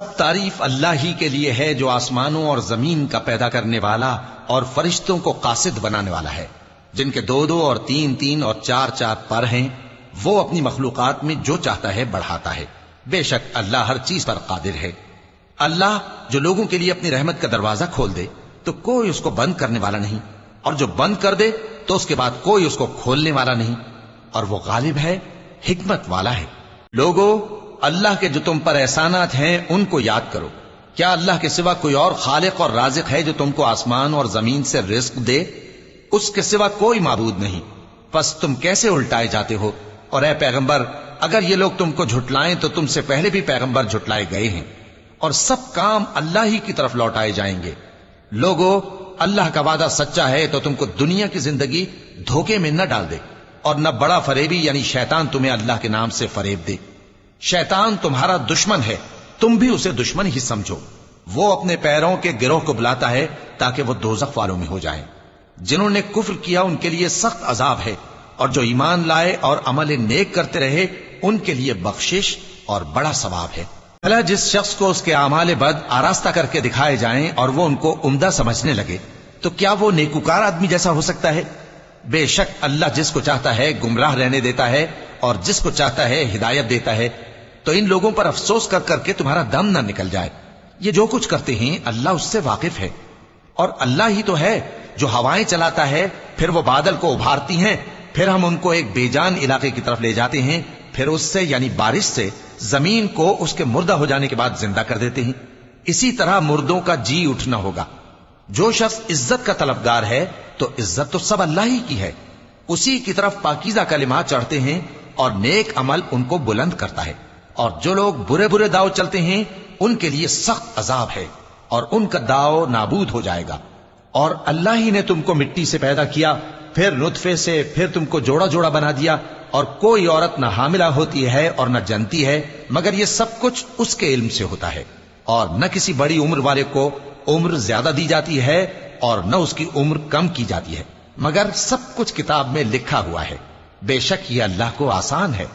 تعریف اللہ ہی کے لیے ہے جو آسمانوں اور زمین کا پیدا کرنے والا اور فرشتوں کو قاصد بنانے والا ہے، جن کے 2 2 اور 3 3 اور 4 4 پر ہیں۔ وہ اپنی مخلوقات میں جو چاہتا ہے بڑھاتا ہے، بے شک اللہ ہر چیز پر قادر ہے۔ اللہ جو لوگوں کے لیے اپنی رحمت کا دروازہ کھول دے تو کوئی اس کو بند کرنے والا نہیں، اور جو بند کر دے تو اس کے بعد کوئی اس کو کھولنے والا نہیں، اور وہ غالب ہے، حکمت والا ہے۔ لوگو، اللہ کے جو تم پر احسانات ہیں ان کو یاد کرو۔ کیا اللہ کے سوا کوئی اور خالق اور رازق ہے جو تم کو آسمان اور زمین سے رزق دے؟ اس کے سوا کوئی معبود نہیں، پس تم کیسے الٹائے جاتے ہو؟ اور اے پیغمبر، اگر یہ لوگ تم کو جھٹلائیں تو تم سے پہلے بھی پیغمبر جھٹلائے گئے ہیں، اور سب کام اللہ ہی کی طرف لوٹائے جائیں گے۔ لوگو، اللہ کا وعدہ سچا ہے تو تم کو دنیا کی زندگی دھوکے میں نہ ڈال دے، اور نہ بڑا فریبی یعنی شیطان تمہیں اللہ کے نام سے فریب دے۔ شیطان تمہارا دشمن ہے، تم بھی اسے دشمن ہی سمجھو۔ وہ اپنے پیروں کے گروہ کو بلاتا ہے تاکہ وہ دوزخ والوں میں ہو جائیں۔ جنہوں نے کفر کیا ان کے لیے سخت عذاب ہے، اور جو ایمان لائے اور عمل نیک کرتے رہے ان کے لیے بخشش اور بڑا ثواب ہے۔ بھلا جس شخص کو اس کے اعمال بد آراستہ کر کے دکھائے جائیں اور وہ ان کو عمدہ سمجھنے لگے تو کیا وہ نیکوکار آدمی جیسا ہو سکتا ہے؟ بے شک اللہ جس کو چاہتا ہے گمراہ رہنے دیتا ہے اور جس کو چاہتا ہے ہدایت دیتا ہے۔ تو ان لوگوں پر افسوس کر کر کے تمہارا دم نہ نکل جائے، یہ جو کچھ کرتے ہیں اللہ اس سے واقف ہے۔ اور اللہ ہی تو ہے جو ہوائیں چلاتا ہے، پھر وہ بادل کو ابھارتی ہیں، پھر ہم ان کو ایک بے جان علاقے کی طرف لے جاتے ہیں، پھر اس سے یعنی بارش سے زمین کو اس کے مردہ ہو جانے کے بعد زندہ کر دیتے ہیں۔ اسی طرح مردوں کا جی اٹھنا ہوگا۔ جو شخص عزت کا طلبگار ہے تو عزت تو سب اللہ ہی کی ہے، اسی کی طرف پاکیزہ کلمات چڑھتے ہیں اور نیک عمل ان کو بلند کرتا ہے۔ اور جو لوگ برے برے داؤ چلتے ہیں ان کے لیے سخت عذاب ہے، اور ان کا داؤ نابود ہو جائے گا۔ اور اللہ ہی نے تم کو مٹی سے پیدا کیا، پھر نطفے سے، پھر تم کو جوڑا جوڑا بنا دیا، اور کوئی عورت نہ حاملہ ہوتی ہے اور نہ جنتی ہے مگر یہ سب کچھ اس کے علم سے ہوتا ہے۔ اور نہ کسی بڑی عمر والے کو عمر زیادہ دی جاتی ہے اور نہ اس کی عمر کم کی جاتی ہے، مگر سب کچھ کتاب میں لکھا ہوا ہے۔ بے شک یہ اللہ کو آسان ہے۔